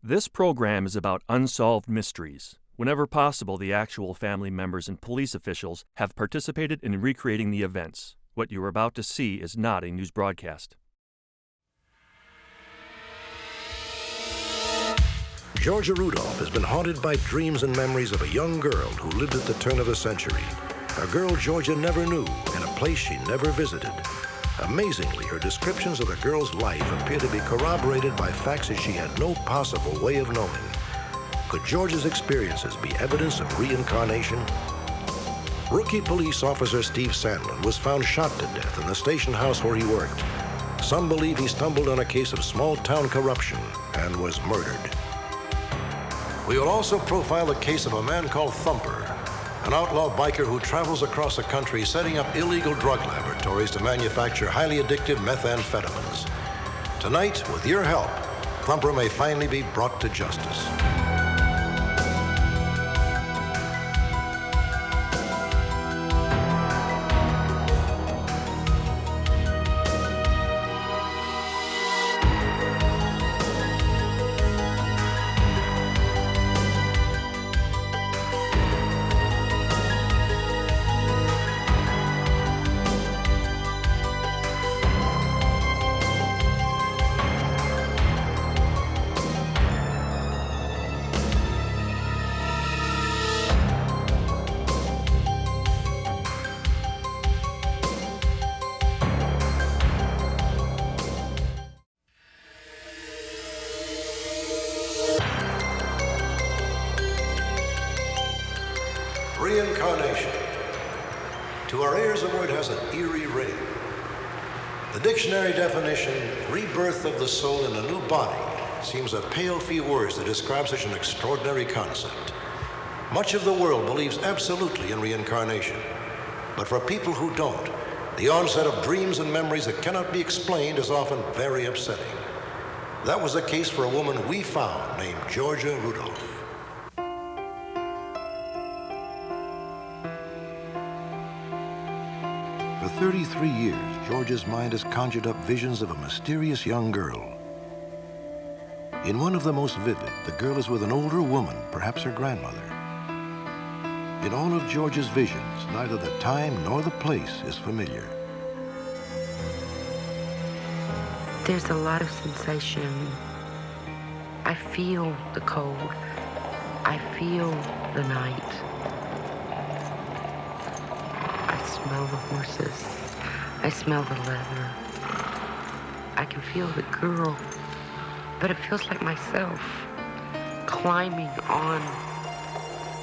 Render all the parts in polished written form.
This program is about unsolved mysteries. Whenever possible, the actual family members and police officials have participated in recreating the events. What you are about to see is not a news broadcast. Georgia Rudolph has been haunted by dreams and memories of a young girl who lived at the turn of the century. A girl Georgia never knew in a place she never visited. Amazingly, her descriptions of the girl's life appear to be corroborated by facts that she had no possible way of knowing. Could Georgia's experiences be evidence of reincarnation? Rookie police officer Steve SANDLIN was found shot to death in the station house where he worked. Some believe he stumbled on a case of small-town corruption and was murdered. We will also profile the case of a man called Thumper, an outlaw biker who travels across the country setting up illegal drug laboratories to manufacture highly addictive methamphetamines. Tonight, with your help, Thumper may finally be brought to justice. Reincarnation. To our ears, the word has an eerie ring. The dictionary definition, rebirth of the soul in a new body, seems a pale few words to describe such an extraordinary concept. Much of the world believes absolutely in reincarnation. But for people who don't, the onset of dreams and memories that cannot be explained is often very upsetting. That was the case for a woman we found named Georgia Rudolph. For 33 years, Georgia's mind has conjured up visions of a mysterious young girl. In one of the most vivid, the girl is with an older woman, perhaps her grandmother. In all of Georgia's visions, neither the time nor the place is familiar. There's a lot of sensation. I feel the cold. I feel the night. I smell the horses. I smell the leather. I can feel the girl, but it feels like myself climbing on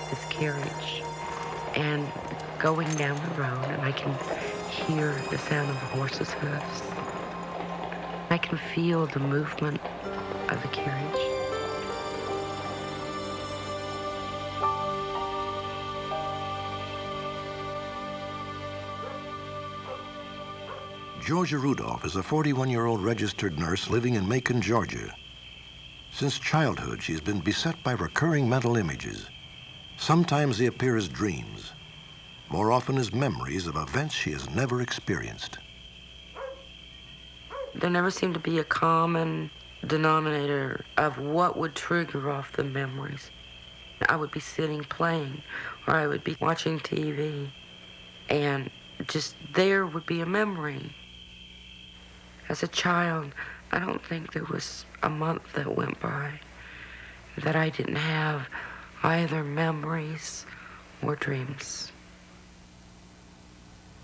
this carriage and going down the road, and I can hear the sound of the horses' hoofs. I can feel the movement of the carriage. Georgia Rudolph is a 41-year-old registered nurse living in Macon, Georgia. Since childhood, she's been beset by recurring mental images. Sometimes they appear as dreams, more often as memories of events she has never experienced. There never seemed to be a common denominator of what would trigger off the memories. I would be sitting playing, or I would be watching TV, and just there would be a memory. As a child, I don't think there was a month that went by that I didn't have either memories or dreams.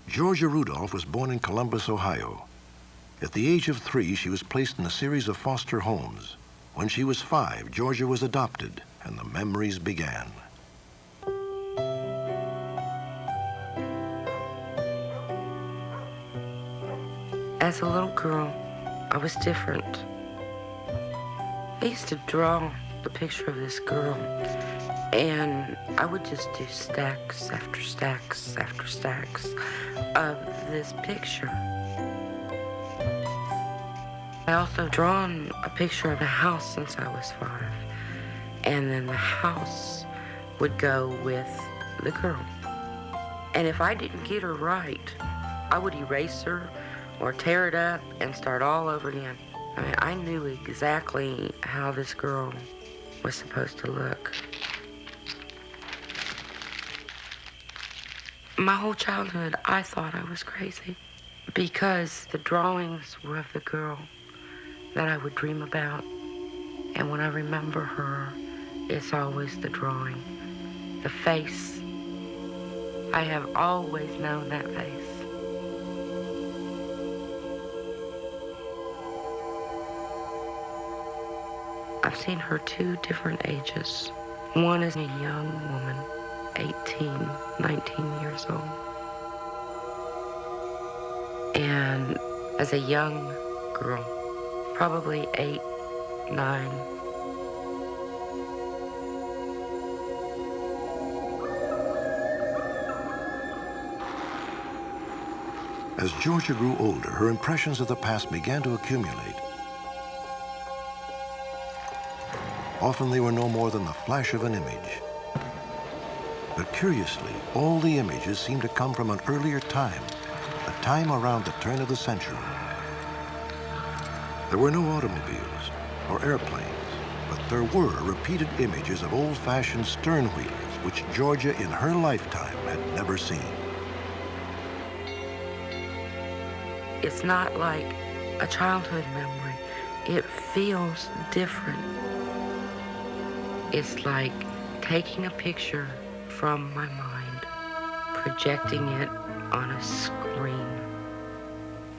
Georgia Rudolph was born in Columbus, Ohio. At the age of 3, she was placed in a series of foster homes. When she was 5, Georgia was adopted, and the memories began. As a little girl, I was different. I used to draw the picture of this girl, and I would just do stacks after stacks after stacks of this picture. I also drawn a picture of a house since I was 5, and then the house would go with the girl. And if I didn't get her right, I would erase her or tear it up and start all over again. I mean, I knew exactly how this girl was supposed to look. My whole childhood, I thought I was crazy because the drawings were of the girl that I would dream about. And when I remember her, it's always the drawing, the face. I have always known that face. I've seen her 2 different ages. One is a young woman, 18, 19 years old. And as a young girl, probably 8, 9. As Georgia grew older, her impressions of the past began to accumulate. Often they were no more than the flash of an image. But curiously, all the images seemed to come from an earlier time, a time around the turn of the century. There were no automobiles or airplanes, but there were repeated images of old-fashioned stern wheelers, which Georgia in her lifetime had never seen. It's not like a childhood memory. It feels different. It's like taking a picture from my mind, projecting it on a screen,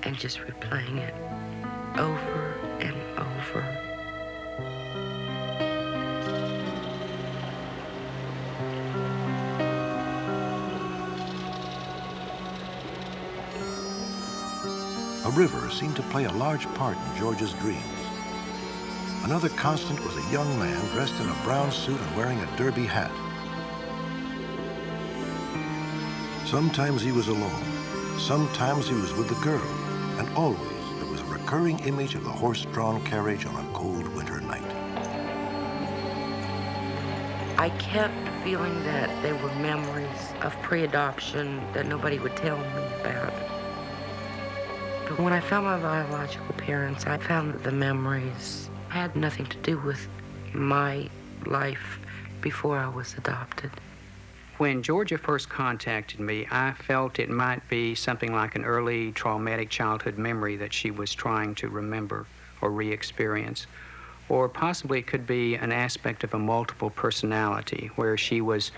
and just replaying it over and over. A river seemed to play a large part in Georgia's dreams. Another constant was a young man dressed in a brown suit and wearing a derby hat. Sometimes he was alone, sometimes he was with the girl, and always there was a recurring image of the horse-drawn carriage on a cold winter night. I kept feeling that there were memories of pre-adoption that nobody would tell me about. But when I found my biological parents, I found that the memories had nothing to do with my life before I was adopted. When Georgia first contacted me, I felt it might be something like an early traumatic childhood memory that she was trying to remember or re-experience. Or possibly it could be an aspect of a multiple personality where she was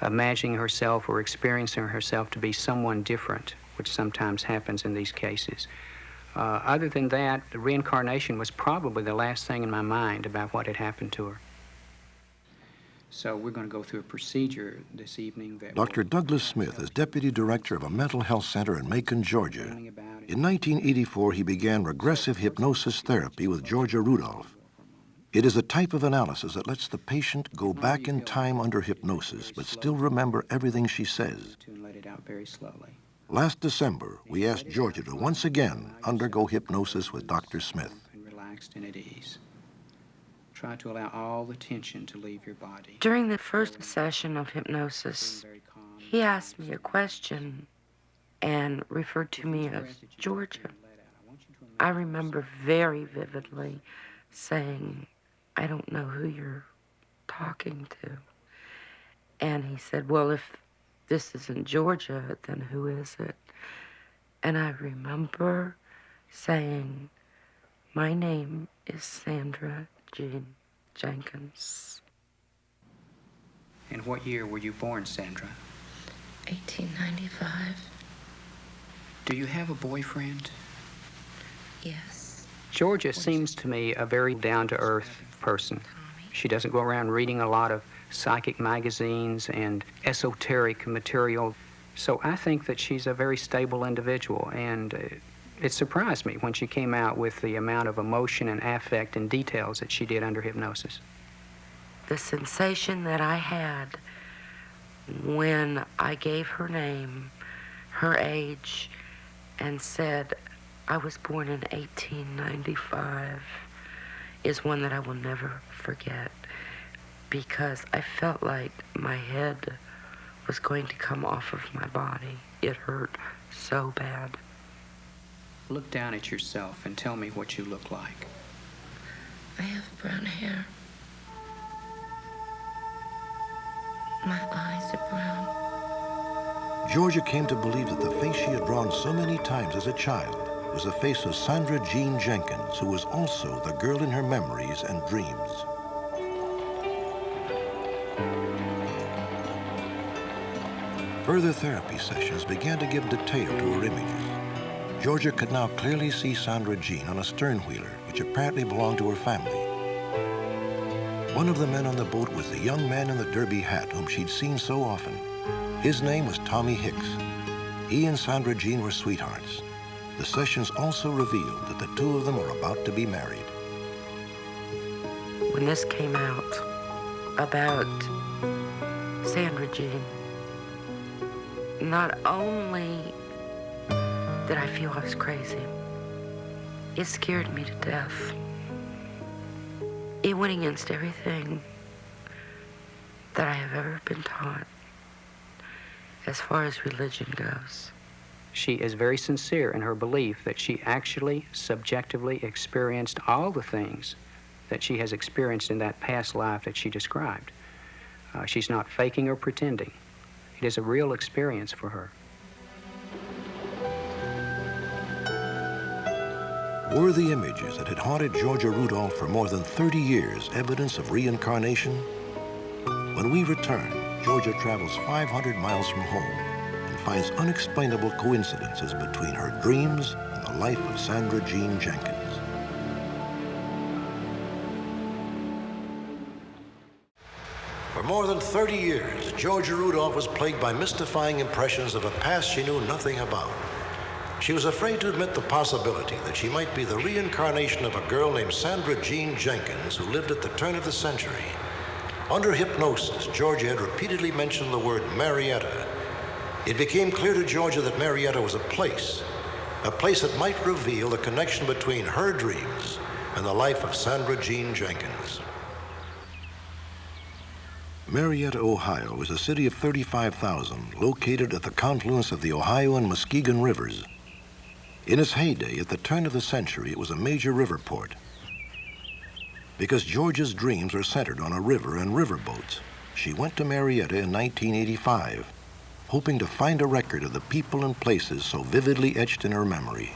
imagining herself or experiencing herself to be someone different, which sometimes happens in these cases. Other than that, the reincarnation was probably the last thing in my mind about what had happened to her. So we're going to go through a procedure this evening that Dr. Douglas Smith is deputy director of a mental health center in Macon, Georgia. In 1984, he began regressive hypnosis therapy with Georgia Rudolph. It is a type of analysis that lets the patient go back in time under hypnosis, but still remember everything she says. let it out very slowly. Last December, we asked Georgia to once again undergo hypnosis with Dr. Smith. Relaxed and at ease. Try to allow all the tension to leave your body. During the first session of hypnosis, he asked me a question and referred to me as Georgia. I remember very vividly saying, "I don't know who you're talking to." And he said, "Well, if this isn't Georgia, then who is it?" And I remember saying, "My name is Sandra Jean Jenkins." And what year were you born, Sandra? 1895. Do you have a boyfriend? Yes. Georgia seems to me a very down-to-earth person. She doesn't go around reading a lot of psychic magazines and esoteric material. So I think that she's a very stable individual, and it surprised me when she came out with the amount of emotion and affect and details that she did under hypnosis. The sensation that I had when I gave her name, her age, and said I was born in 1895 is one that I will never forget, because I felt like my head was going to come off of my body. It hurt so bad. Look down at yourself and tell me what you look like. I have brown hair. My eyes are brown. Georgia came to believe that the face she had drawn so many times as a child was the face of Sandra Jean Jenkins, who was also the girl in her memories and dreams. Further therapy sessions began to give detail to her images. Georgia could now clearly see Sandra Jean on a sternwheeler, which apparently belonged to her family. One of the men on the boat was the young man in the derby hat whom she'd seen so often. His name was Tommy Hicks. He and Sandra Jean were sweethearts. The sessions also revealed that the two of them were about to be married. When this came out about Sandra Jean, not only did I feel I was crazy, it scared me to death. It went against everything that I have ever been taught as far as religion goes. She is very sincere in her belief that she actually subjectively experienced all the things that she has experienced in that past life that she described. She's not faking or pretending. It is a real experience for her. Were the images that had haunted Georgia Rudolph for more than 30 years evidence of reincarnation? When we return, Georgia travels 500 miles from home and finds unexplainable coincidences between her dreams and the life of Sandra Jean Jenkins. For more than 30 years, Georgia Rudolph was plagued by mystifying impressions of a past she knew nothing about. She was afraid to admit the possibility that she might be the reincarnation of a girl named Sandra Jean Jenkins who lived at the turn of the century. Under hypnosis, Georgia had repeatedly mentioned the word Marietta. It became clear to Georgia that Marietta was a place that might reveal the connection between her dreams and the life of Sandra Jean Jenkins. Marietta, Ohio is a city of 35,000 located at the confluence of the Ohio and Muskegon rivers. In its heyday, at the turn of the century, it was a major river port. Because Georgia's dreams are centered on a river and riverboats, she went to Marietta in 1985, hoping to find a record of the people and places so vividly etched in her memory.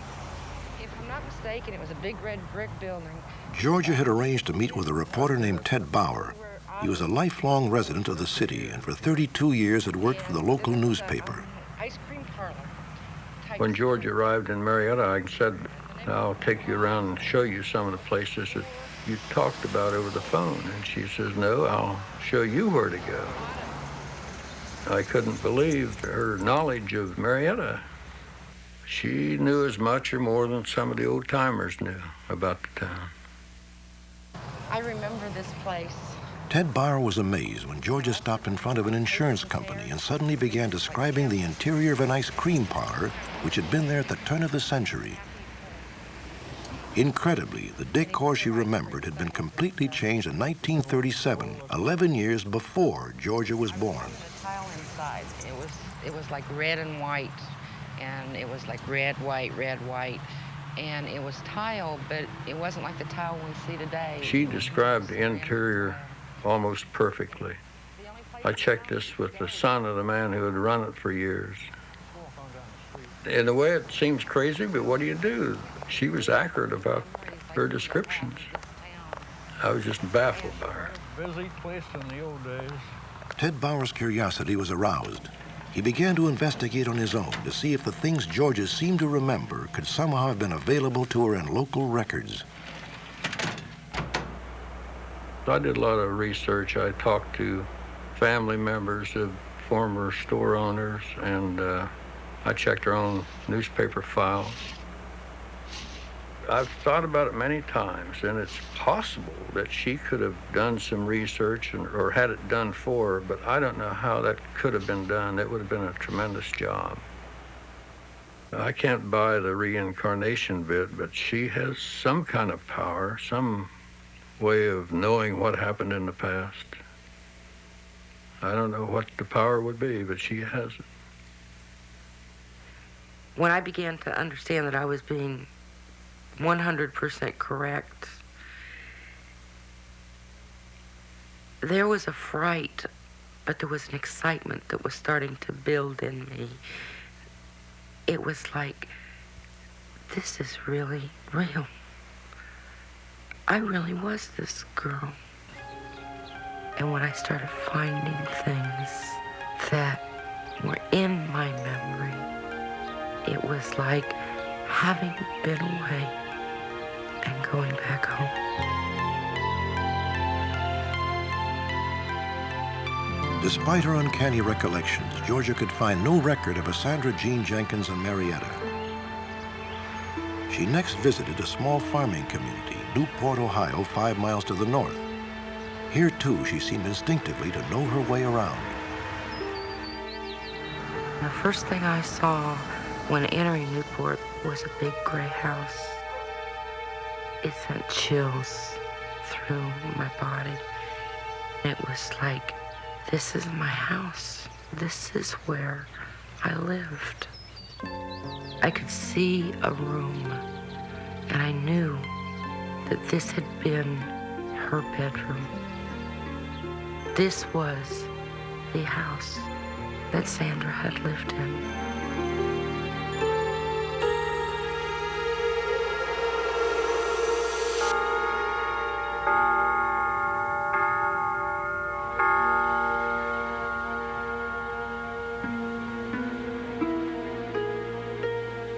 If I'm not mistaken, it was a big red brick building. Georgia had arranged to meet with a reporter named Ted Bauer. He was a lifelong resident of the city and for 32 years had worked for the local newspaper. Ice cream parlor. When George arrived in Marietta, I said, I'll take you around and show you some of the places that you talked about over the phone. And she says, no, I'll show you where to go. I couldn't believe her knowledge of Marietta. She knew as much or more than some of the old-timers knew about the town. I remember this place. Ted Bauer was amazed when Georgia stopped in front of an insurance company and suddenly began describing the interior of an ice cream parlor which had been there at the turn of the century. Incredibly, the decor she remembered had been completely changed in 1937, 11 years before Georgia was born. The tile inside, it was like red and white, and it was like red, white, and it was tile, but it wasn't like the tile we see today. She described the interior almost perfectly. I checked this with the son of the man who had run it for years. In a way, it seems crazy, but what do you do? She was accurate about her descriptions. I was just baffled by her. Busy place in the old days. Ted Bauer's curiosity was aroused. He began to investigate on his own to see if the things Georgia seemed to remember could somehow have been available to her in local records. I did a lot of research. I talked to family members of former store owners, and I checked her own newspaper files. I've thought about it many times, and it's possible that she could have done some research or had it done for her, but I don't know how that could have been done. It would have been a tremendous job. I can't buy the reincarnation bit, but she has some kind of power, some way of knowing what happened in the past. I don't know what the power would be, but she has it. When I began to understand that I was being 100% correct, there was a fright but there was an excitement that was starting to build in me. It was like, this is really real. I really was this girl. And when I started finding things that were in my memory, it was like having been away and going back home. Despite her uncanny recollections, Georgia could find no record of a Sandra Jean Jenkins and Marietta. She next visited a small farming community, Newport, Ohio, 5 miles to the north. Here, too, she seemed instinctively to know her way around. The first thing I saw when entering Newport was a big gray house. It sent chills through my body. It was like, this is my house. This is where I lived. I could see a room, and I knew that this had been her bedroom. This was the house that Sandra had lived in.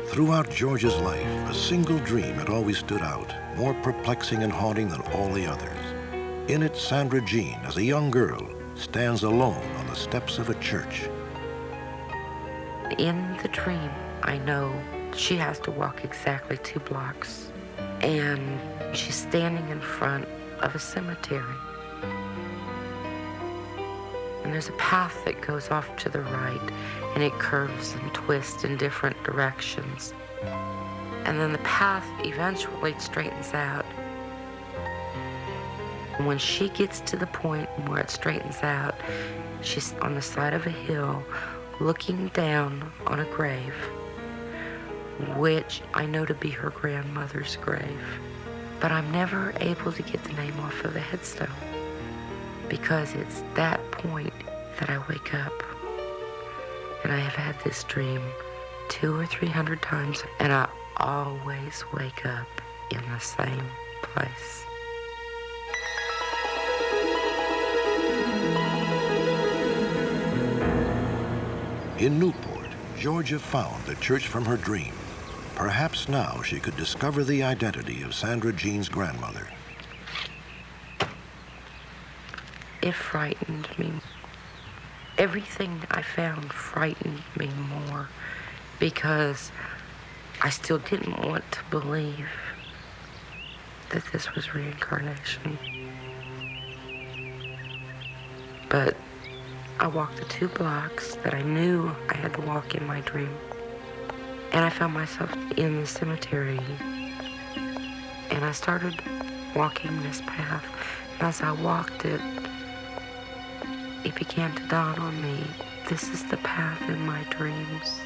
Throughout Georgia's life, a single dream had always stood out, more perplexing and haunting than all the others. In it, Sandra Jean, as a young girl, stands alone on the steps of a church. In the dream, I know she has to walk exactly 2 blocks, and she's standing in front of a cemetery. And there's a path that goes off to the right, and it curves and twists in different directions. And then the path eventually straightens out. And when she gets to the point where it straightens out, she's on the side of a hill looking down on a grave, which I know to be her grandmother's grave. But I'm never able to get the name off of the headstone, because it's that point that I wake up. And I have had this dream 200 or 300 times, and I always wake up in the same place. In Newport, Georgia found the church from her dream. Perhaps now she could discover the identity of Sandra Jean's grandmother. It frightened me. Everything I found frightened me more, because I still didn't want to believe that this was reincarnation. But I walked the 2 blocks that I knew I had to walk in my dream, and I found myself in the cemetery, and I started walking this path. And as I walked it, it began to dawn on me, this is the path in my dreams.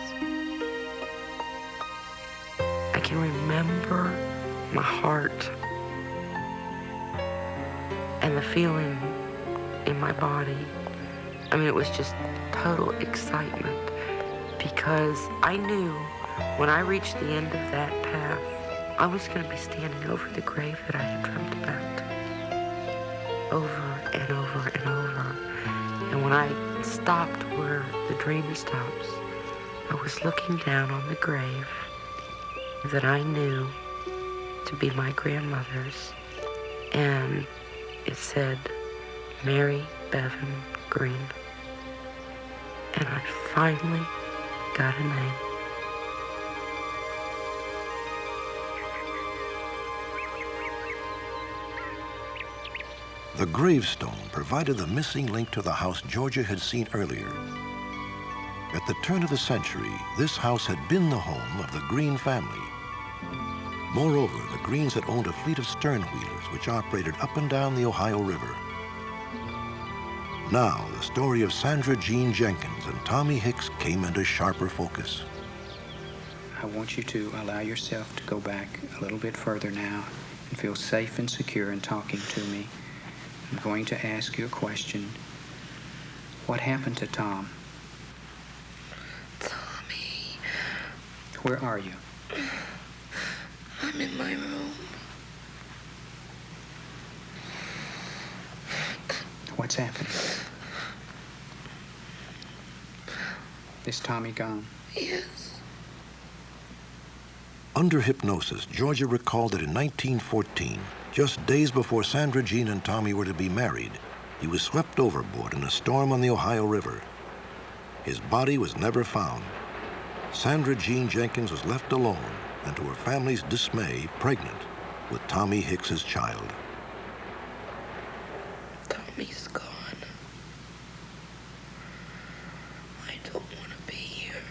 I can remember my heart and the feeling in my body. I mean, it was just total excitement, because I knew when I reached the end of that path, I was going to be standing over the grave that I had dreamt about, over and over and over. And when I stopped where the dream stops, I was looking down on the grave that I knew to be my grandmother's, and it said, Mary Bevan Green. And I finally got a name. The gravestone provided the missing link to the house Georgia had seen earlier. At the turn of the century, this house had been the home of the Green family. Moreover, the Greens had owned a fleet of stern wheelers which operated up and down the Ohio River. Now, the story of Sandra Jean Jenkins and Tommy Hicks came into sharper focus. I want you to allow yourself to go back a little bit further now and feel safe and secure in talking to me. I'm going to ask you a question. What happened to Tom? Tommy. Where are you? I'm in my room. What's happening? Is Tommy gone? Yes. Under hypnosis, Georgia recalled that in 1914, just days before Sandra Jean and Tommy were to be married, he was swept overboard in a storm on the Ohio River. His body was never found. Sandra Jean Jenkins was left alone and, to her family's dismay, pregnant with Tommy Hicks's child. Tommy's gone. I don't want to be here.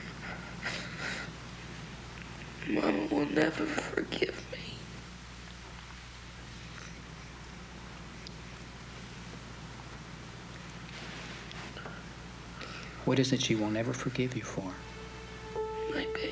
Mama will never forgive me. What is it she will never forgive you for? My baby.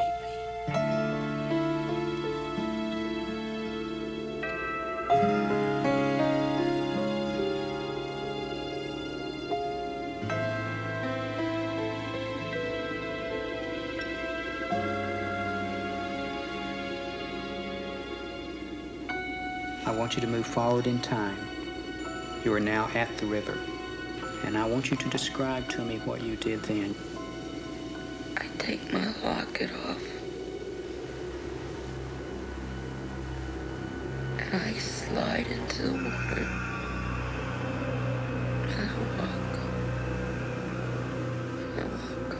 I want you to move forward in time. You are now at the river. And I want you to describe to me what you did then. I take my locket off. And I slide into the water. And I walk. And I walk.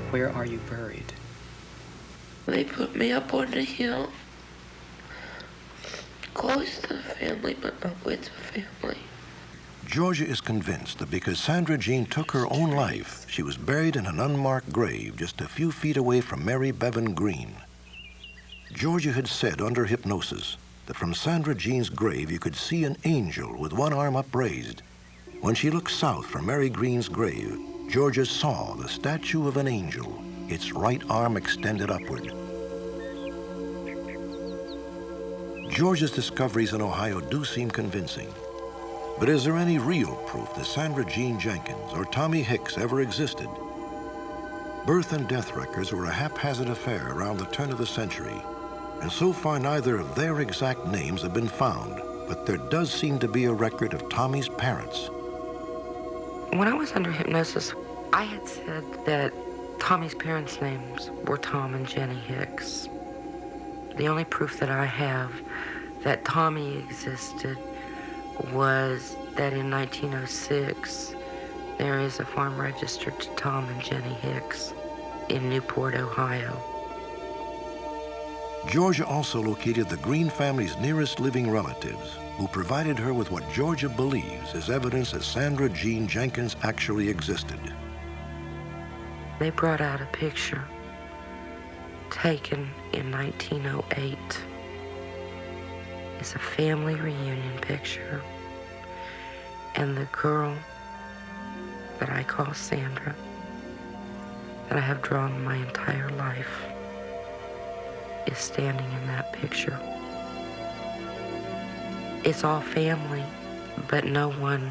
Where are you buried? They put me up on the hill. Close to the family, but not with the family. Georgia is convinced that because Sandra Jean took her own life, she was buried in an unmarked grave just a few feet away from Mary Bevan Green. Georgia had said under hypnosis that from Sandra Jean's grave you could see an angel with one arm upraised. When she looked south from Mary Green's grave, Georgia saw the statue of an angel, its right arm extended upward. Georgia's discoveries in Ohio do seem convincing. But is there any real proof that Sandra Jean Jenkins or Tommy Hicks ever existed? Birth and death records were a haphazard affair around the turn of the century, and so far neither of their exact names have been found, but there does seem to be a record of Tommy's parents. When I was under hypnosis, I had said that Tommy's parents' names were Tom and Jenny Hicks. The only proof that I have that Tommy existed was that in 1906, there is a farm registered to Tom and Jenny Hicks in Newport, Ohio. Georgia also located the Green family's nearest living relatives, who provided her with what Georgia believes is evidence that Sandra Jean Jenkins actually existed. They brought out a picture taken in 1908. It's a family reunion picture. And the girl that I call Sandra, that I have drawn my entire life, is standing in that picture. It's all family, but no one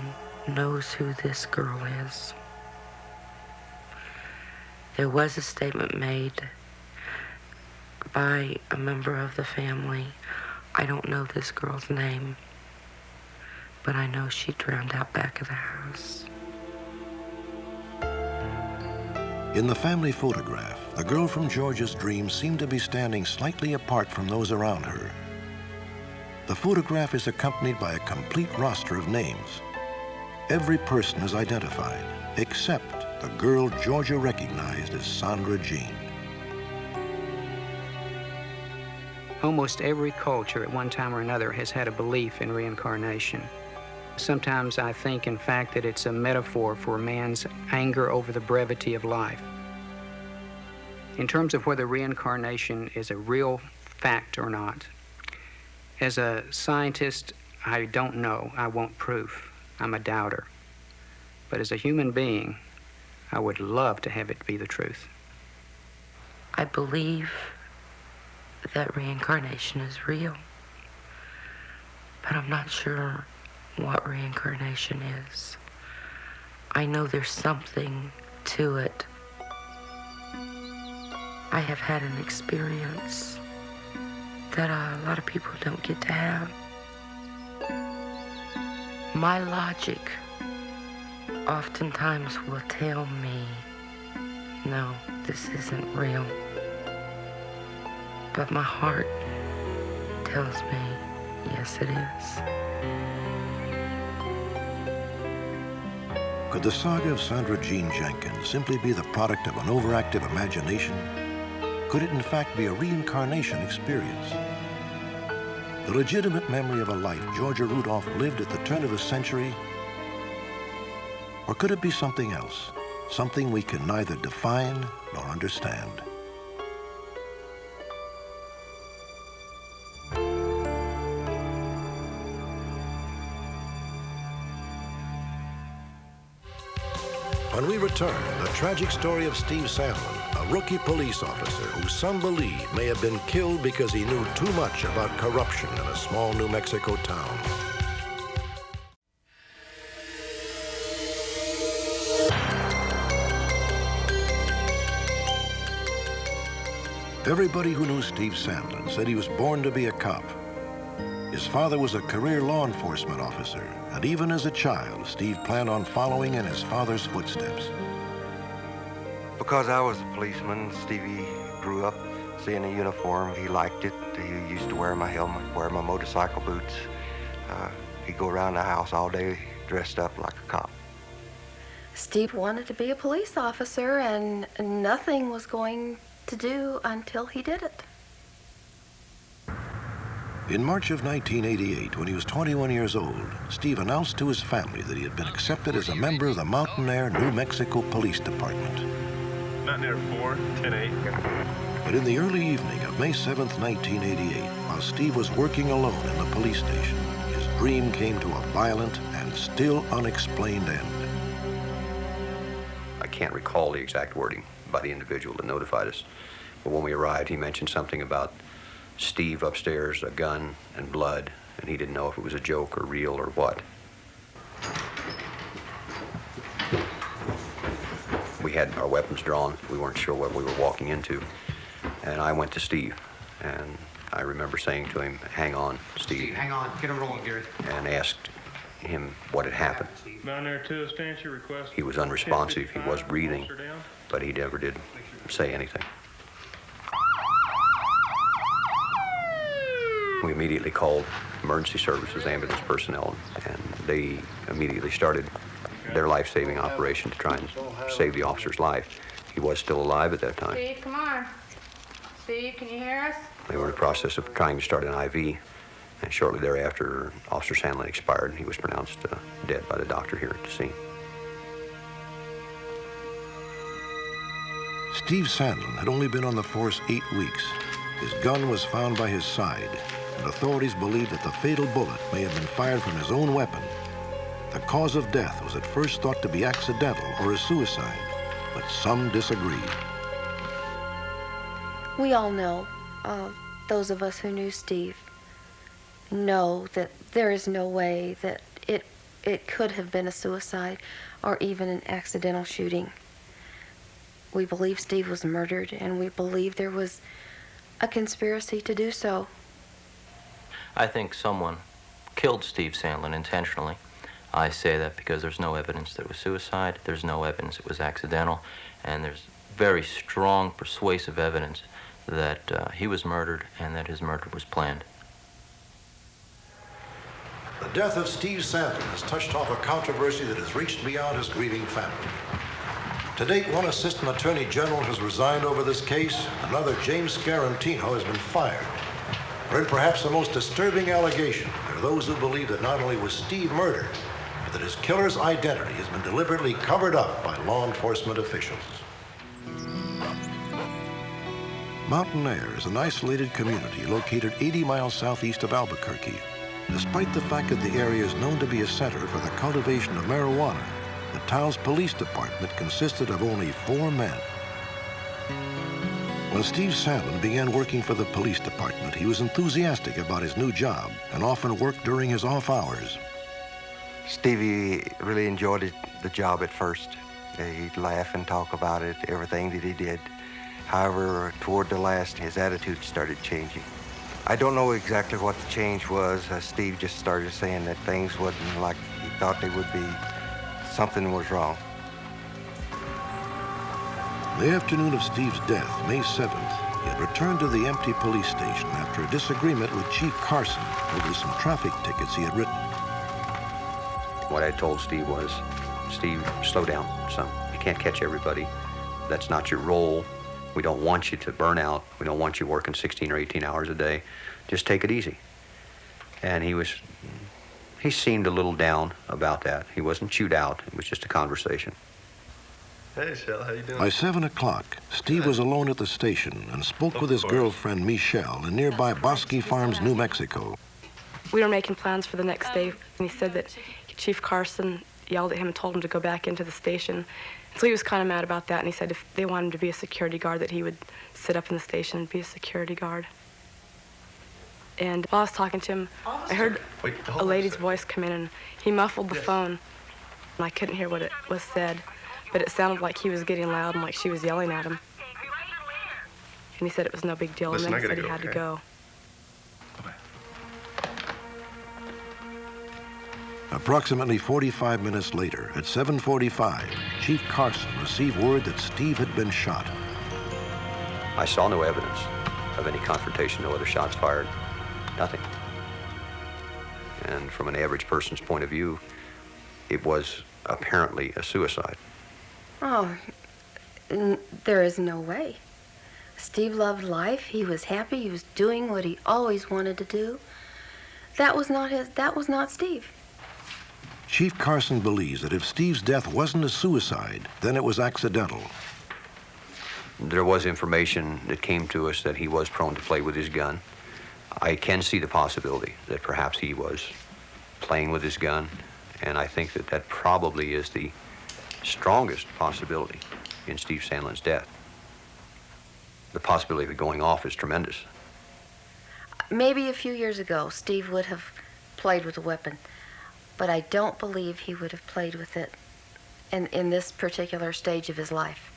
knows who this girl is. There was a statement made by a member of the family. I don't know this girl's name, but I know she drowned out back of the house. In the family photograph, the girl from Georgia's dream seemed to be standing slightly apart from those around her. The photograph is accompanied by a complete roster of names. Every person is identified, except the girl Georgia recognized as Sandra Jean. Almost every culture at one time or another has had a belief in reincarnation. Sometimes I think, in fact, that it's a metaphor for man's anger over the brevity of life. In terms of whether reincarnation is a real fact or not, as a scientist, I don't know. I want proof. I'm a doubter. But as a human being, I would love to have it be the truth. I believe that reincarnation is real. But I'm not sure what reincarnation is. I know there's something to it. I have had an experience that a lot of people don't get to have. My logic oftentimes will tell me, no, this isn't real. But my heart tells me, yes, it is. Could the saga of Sandra Jean Jenkins simply be the product of an overactive imagination? Could it in fact be a reincarnation experience? The legitimate memory of a life Georgia Rudolph lived at the turn of a century? Or could it be something else? Something we can neither define nor understand? When we return, the tragic story of Steve Sandlin, a rookie police officer who some believe may have been killed because he knew too much about corruption in a small New Mexico town. Everybody who knew Steve Sandlin said he was born to be a cop. His father was a career law enforcement officer, and even as a child, Steve planned on following in his father's footsteps. Because I was a policeman, Stevie grew up seeing a uniform. He liked it. He used to wear my helmet, wear my motorcycle boots. He'd go around the house all day dressed up like a cop. Steve wanted to be a police officer, and nothing was going to do until he did it. In March of 1988, when he was 21 years old, Steve announced to his family that he had been accepted as a member of the Mountain Air, New Mexico Police Department. Mountain Air 4, 10-8. But in the early evening of May 7th, 1988, while Steve was working alone in the police station, his dream came to a violent and still unexplained end. I can't recall the exact wording by the individual that notified us, but when we arrived, he mentioned something about Steve upstairs, a gun and blood, and he didn't know if it was a joke or real or what. We had our weapons drawn. We weren't sure what we were walking into. And I went to Steve, and I remember saying to him, "Hang on, Steve. Hang on. Get him rolling, Gary." And asked him what had happened. Mountain Air 2, stand your request. He was unresponsive. He was breathing, but he never did say anything. We immediately called emergency services, ambulance personnel, and they immediately started their life-saving operation to try and save the officer's life. He was still alive at that time. Steve, come on. Steve, can you hear us? They were in the process of trying to start an IV, and shortly thereafter, Officer Sandlin expired, and he was pronounced dead by the doctor here at the scene. Steve Sandlin had only been on the force 8 weeks. His gun was found by his side, and authorities believed that the fatal bullet may have been fired from his own weapon. The cause of death was at first thought to be accidental or a suicide, but some disagreed. We all know, those of us who knew Steve, know that there is no way that it could have been a suicide or even an accidental shooting. We believe Steve was murdered, and we believe there was a conspiracy to do so. I think someone killed Steve Sandlin intentionally. I say that because there's no evidence that it was suicide, there's no evidence it was accidental, and there's very strong persuasive evidence that he was murdered and that his murder was planned. The death of Steve Sandlin has touched off a controversy that has reached beyond his grieving family. To date, one Assistant Attorney General has resigned over this case. Another, James SCARANTINO, has been fired. But in perhaps the most disturbing allegation, there are those who believe that not only was Steve murdered, but that his killer's identity has been deliberately covered up by law enforcement officials. Mountain Air is an isolated community located 80 miles southeast of Albuquerque. Despite the fact that the area is known to be a center for the cultivation of marijuana, the town's police department consisted of only 4 men. When Steve Sandlin began working for the police department, he was enthusiastic about his new job and often worked during his off hours. Stevie really enjoyed the job at first. He'd laugh and talk about it, everything that he did. However, toward the last, his attitude started changing. I don't know exactly what the change was. Steve just started saying that things wasn't like he thought they would be. Something was wrong. The afternoon of Steve's death, May 7th, he had returned to the empty police station after a disagreement with Chief Carson over some traffic tickets he had written. What I told Steve was, Steve, slow down, son. You can't catch everybody. That's not your role. We don't want you to burn out. We don't want you working 16 or 18 hours a day. Just take it easy. And he seemed a little down about that. He wasn't chewed out. It was just a conversation. Hey, Shell, how you doing? By 7 o'clock, Steve was alone at the station and spoke with his girlfriend, Michelle, in nearby Bosque Farms, New Mexico. We were making plans for the next day, and he said that Chief Carson yelled at him and told him to go back into the station. So he was kind of mad about that, and he said if they wanted him to be a security guard, that he would sit up in the station and be a security guard. And while I was talking to him, I heard a lady's voice come in, and he muffled the phone, and I couldn't hear what it was said, but it sounded like he was getting loud and like she was yelling at him. And he said it was no big deal, and then he said he had to go. Approximately 45 minutes later, at 7:45, Chief Carson received word that Steve had been shot. I saw no evidence of any confrontation, no other shots fired, nothing. And from an average person's point of view, it was apparently a suicide. Oh, there is no way. Steve loved life. He was happy. He was doing what he always wanted to do. That was not Steve. Chief Carson believes that if Steve's death wasn't a suicide, then it was accidental. There was information that came to us that he was prone to play with his gun. I can see the possibility that perhaps he was playing with his gun, and I think that that probably is the strongest possibility in Steve Sandlin's death. The possibility of it going off is tremendous. Maybe a few years ago, Steve would have played with a weapon, but I don't believe he would have played with it in this particular stage of his life.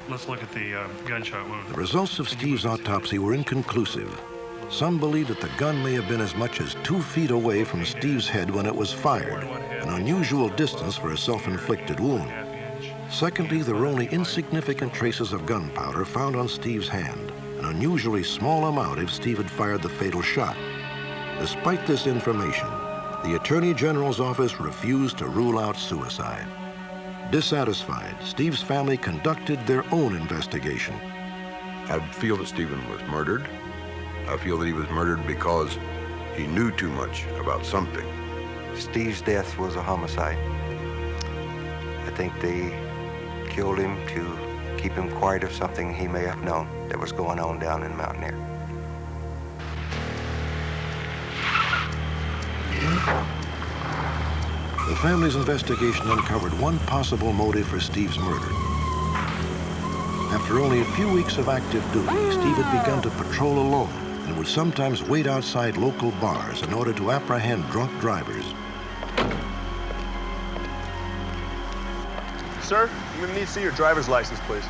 Let's look at the gunshot wound. The results of Steve's autopsy were inconclusive. Some believe that the gun may have been as much as 2 feet away from Steve's head when it was fired, an unusual distance for a self-inflicted wound. Secondly, there were only insignificant traces of gunpowder found on Steve's hand, an unusually small amount if Steve had fired the fatal shot. Despite this information, the Attorney General's office refused to rule out suicide. Dissatisfied, Steve's family conducted their own investigation. I feel that Stephen was murdered. I feel that he was murdered because he knew too much about something. Steve's death was a homicide. I think they killed him to keep him quiet of something he may have known that was going on down in Mountain Air. The family's investigation uncovered one possible motive for Steve's murder. After only a few weeks of active duty, Steve had begun to patrol alone and would sometimes wait outside local bars in order to apprehend drunk drivers. Sir, I'm gonna need to see your driver's license, please.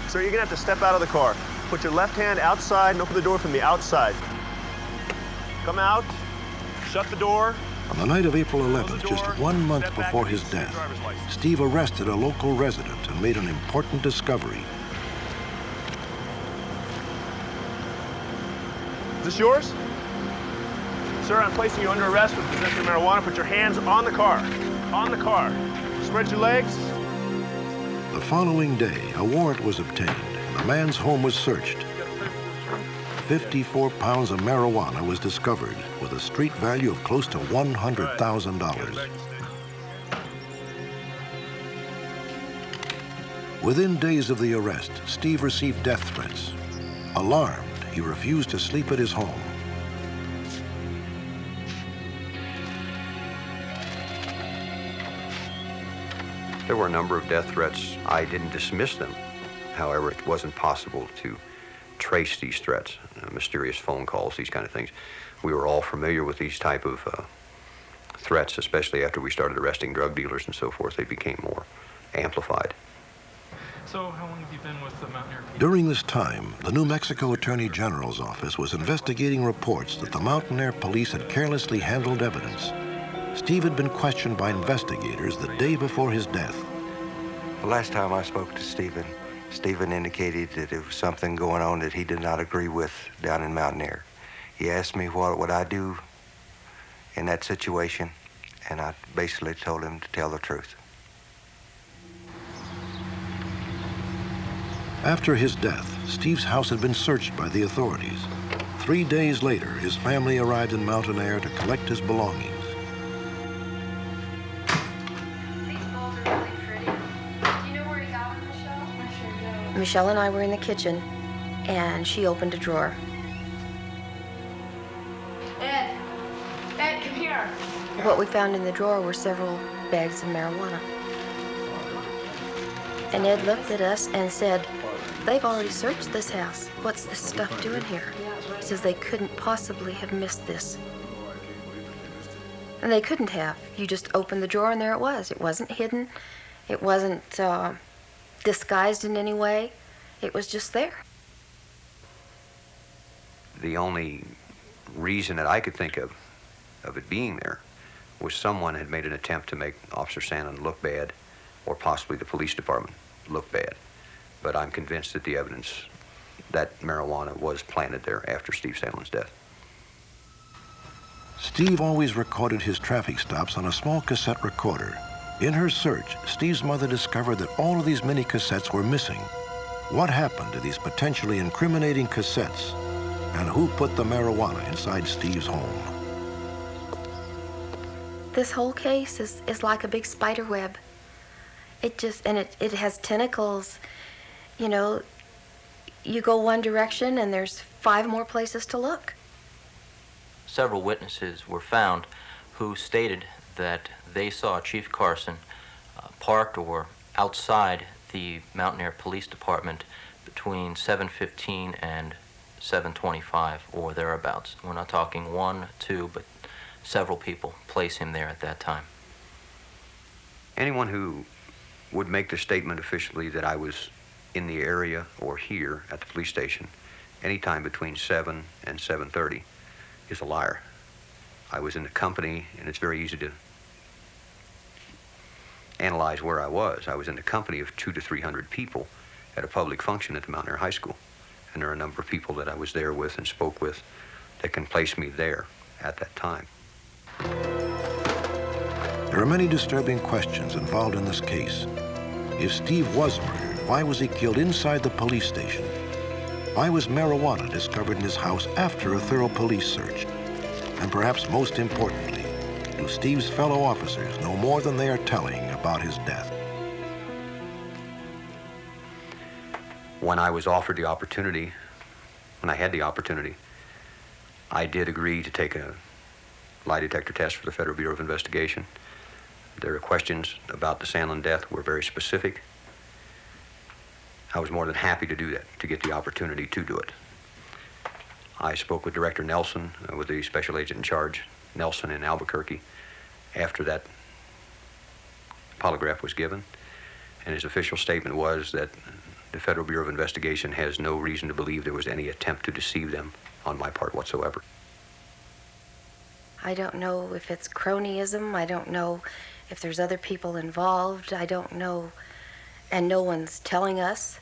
Sir, you're gonna have to step out of the car. Put your left hand outside and open the door from the outside. Come out, shut the door. On the night of April 11th, just 1 month before his death, Steve arrested a local resident and made an important discovery. Is this yours? Sir, I'm placing you under arrest with possession of marijuana. Put your hands on the car. On the car. Spread your legs. The following day, a warrant was obtained. The man's home was searched. 54 pounds of marijuana was discovered with a street value of close to $100,000. Within days of the arrest, Steve received death threats. Alarmed, he refused to sleep at his home. There were a number of death threats. I didn't dismiss them However, it wasn't possible to trace these threats, mysterious phone calls, these kind of things. We were all familiar with these type of threats, especially after we started arresting drug dealers and so forth. They became more amplified. So how long have you been with the Mountaineer Pts? During this time, the New Mexico Attorney General's office was investigating reports that the Mountaineer police had carelessly handled evidence. Steve had been questioned by investigators the day before his death. The last time I spoke to Stephen indicated that there was something going on that he did not agree with down in Mountaineer. He asked me what would I do in that situation, and I basically told him to tell the truth. After his death, Steve's house had been searched by the authorities. 3 days later, his family arrived in Mountain Air to collect his belongings. These bowls are really pretty. Do you know where he got them, Michelle? I sure do. Michelle and I were in the kitchen, and she opened a drawer. Ed, come here. What we found in the drawer were several bags of marijuana. And Ed looked at us and said, "They've already searched this house. What's this stuff doing here?" He says they couldn't possibly have missed this. And they couldn't have. You just opened the drawer and there it was. It wasn't hidden. It wasn't disguised in any way. It was just there. The only reason that I could think of it being there was someone had made an attempt to make Officer Sandlin look bad, or possibly the police department look bad. But I'm convinced that the evidence that marijuana was planted there after Steve Sandlin's death. Steve always recorded his traffic stops on a small cassette recorder. In her search, Steve's mother discovered that all of these mini cassettes were missing. What happened to these potentially incriminating cassettes? And who put the marijuana inside Steve's home? This whole case is like a big spider web. It has tentacles. You know, you go one direction and there's 5 more places to look. Several witnesses were found who stated that they saw Chief Carson parked or outside the Mountain Air Police Department between 7:15 and 7:25 or thereabouts. We're not talking 1, 2, but several people place him there at that time. Anyone who would make the statement officially that I was in the area or here at the police station anytime between 7 and 7:30 is a liar. I was in the company, and it's very easy to analyze where I was. I was in the company of 200 to 300 people at a public function at the Mountain Air High School, and there are a number of people that I was there with and spoke with that can place me there at that time. There are many disturbing questions involved in this case. If Steve was murdered, why was he killed inside the police station? Why was marijuana discovered in his house after a thorough police search? And perhaps most importantly, do Steve's fellow officers know more than they are telling about his death? When I was offered the opportunity, when I had the opportunity, I did agree to take a lie detector test for the Federal Bureau of Investigation. Their questions about the Sandlin death were very specific. I was more than happy to do that, to get the opportunity to do it. I spoke with Director Nelson, with the special agent in charge, Nelson in Albuquerque, after that polygraph was given, and his official statement was that the Federal Bureau of Investigation has no reason to believe there was any attempt to deceive them on my part whatsoever. I don't know if it's cronyism. I don't know if there's other people involved. I don't know, and no one's telling us.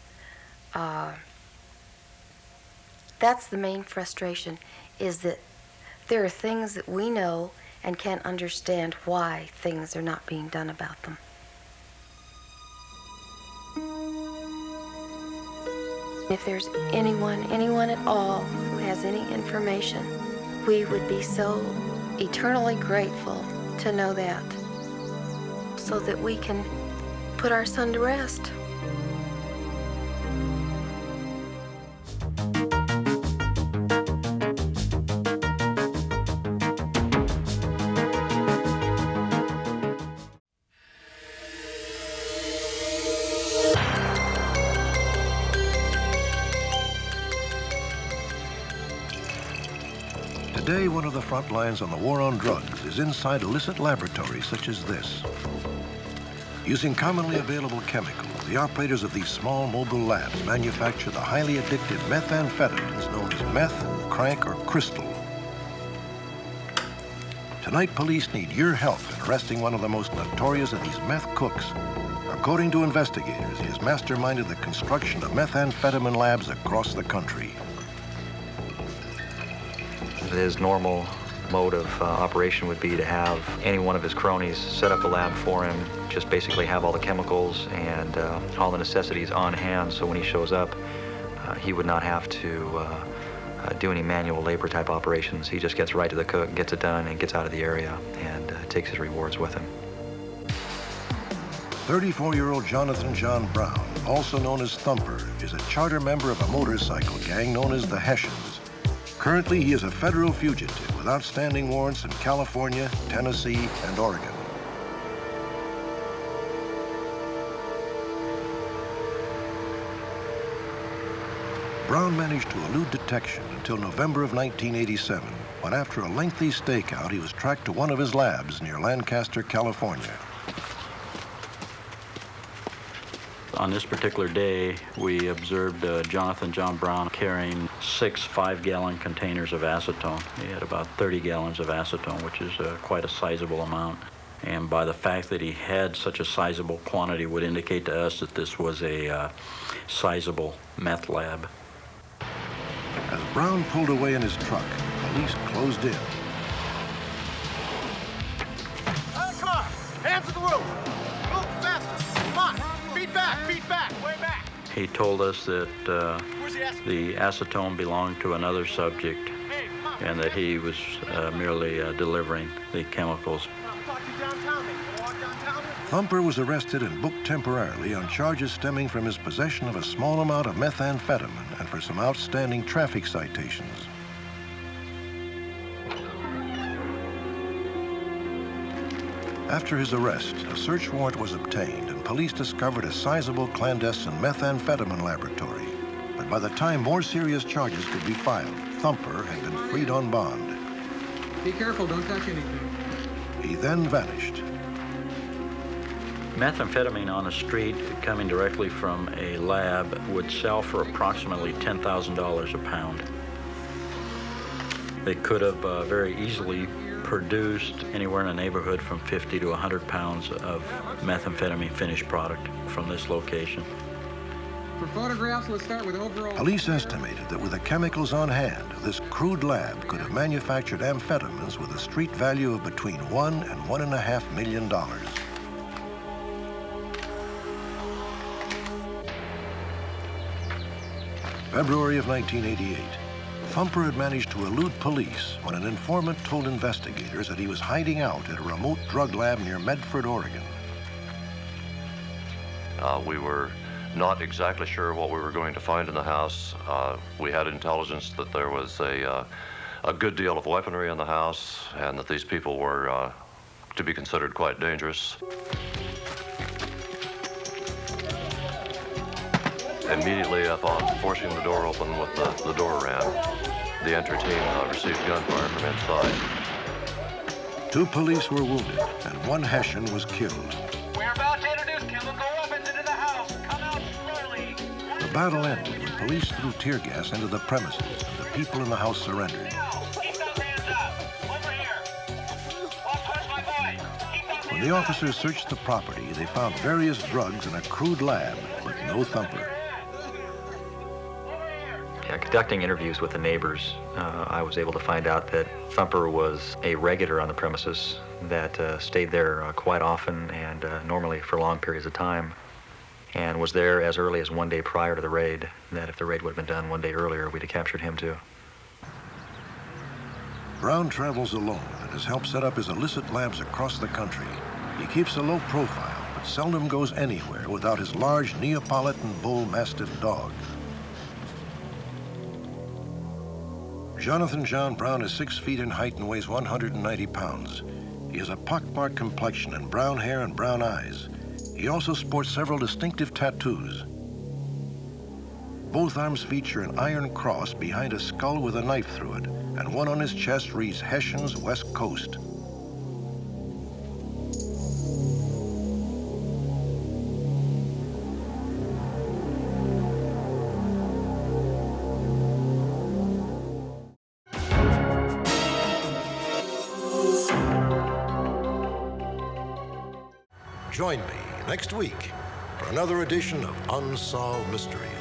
That's the main frustration, is that there are things that we know and can't understand why things are not being done about them. If there's anyone at all who has any information, we would be so eternally grateful to know that, so that we can put our son to rest. Today, one of the front lines on the war on drugs is inside illicit laboratories such as this. Using commonly available chemicals, the operators of these small mobile labs manufacture the highly addictive methamphetamines known as meth, crank, or crystal. Tonight, police need your help in arresting one of the most notorious of these meth cooks. According to investigators, he has masterminded the construction of methamphetamine labs across the country. His normal mode of operation would be to have any one of his cronies set up a lab for him, just basically have all the chemicals and all the necessities on hand, so when he shows up, he would not have to do any manual labor type operations. He just gets right to the cook, gets it done, and gets out of the area and takes his rewards with him. 34-year-old Jonathan John Brown, also known as Thumper, is a charter member of a motorcycle gang known as the Hessians. Currently, he is a federal fugitive with outstanding warrants in California, Tennessee, and Oregon. Brown managed to elude detection until November of 1987, when after a lengthy stakeout, he was tracked to one of his labs near Lancaster, California. On this particular day, we observed Jonathan John Brown carrying 6 5-gallon containers of acetone. He had about 30 gallons of acetone, which is quite a sizable amount. And by the fact that he had such a sizable quantity would indicate to us that this was a sizable meth lab. As Brown pulled away in his truck, police closed in. Come on! Hands to the roof! Move faster! Come on! Feet back! Way back! He told us that the acetone belonged to another subject and that he was merely delivering the chemicals. Thumper was arrested and booked temporarily on charges stemming from his possession of a small amount of methamphetamine and for some outstanding traffic citations. After his arrest, a search warrant was obtained and police discovered a sizable clandestine methamphetamine laboratory. But by the time more serious charges could be filed, Thumper had been freed on bond. Be careful, don't touch anything. He then vanished. Methamphetamine on the street coming directly from a lab would sell for approximately $10,000 a pound. They could have very easily produced anywhere in the neighborhood from 50 to 100 pounds of methamphetamine finished product from this location. For photographs, let's start with overall. Police estimated that with the chemicals on hand, this crude lab could have manufactured amphetamines with a street value of between $1 and $1.5 million. February of 1988, Thumper had managed to elude police when an informant told investigators that he was hiding out at a remote drug lab near Medford, Oregon. We were not exactly sure what we were going to find in the house. We had intelligence that there was a good deal of weaponry in the house and that these people were to be considered quite dangerous. Immediately upon forcing the door open with the door ram, the entry team received gunfire from inside. 2 police were wounded and 1 Hessian was killed. We're about to introduce chemical weapons into the house. Come out slowly. The battle ended when police threw tear gas into the premises and the people in the house surrendered. Keep those hands up. Over here. Walk towards my boy. When the officers searched the property, they found various drugs in a crude lab, but no Thumper. Conducting interviews with the neighbors, I was able to find out that Thumper was a regular on the premises that stayed there quite often and normally for long periods of time, and was there as early as 1 day prior to the raid, that if the raid would have been done 1 day earlier, we'd have captured him too. Brown travels alone and has helped set up his illicit labs across the country. He keeps a low profile, but seldom goes anywhere without his large Neapolitan bull mastiff dog. Jonathan John Brown is 6 feet in height and weighs 190 pounds. He has a pockmarked complexion and brown hair and brown eyes. He also sports several distinctive tattoos. Both arms feature an iron cross behind a skull with a knife through it, and one on his chest reads Hessian's West Coast. Join me next week for another edition of Unsolved Mysteries.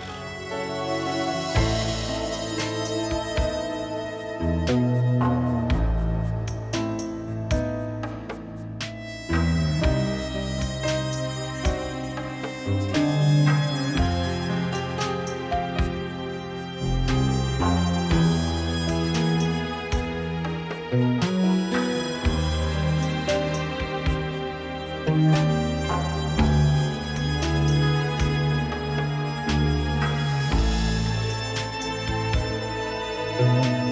Thank you.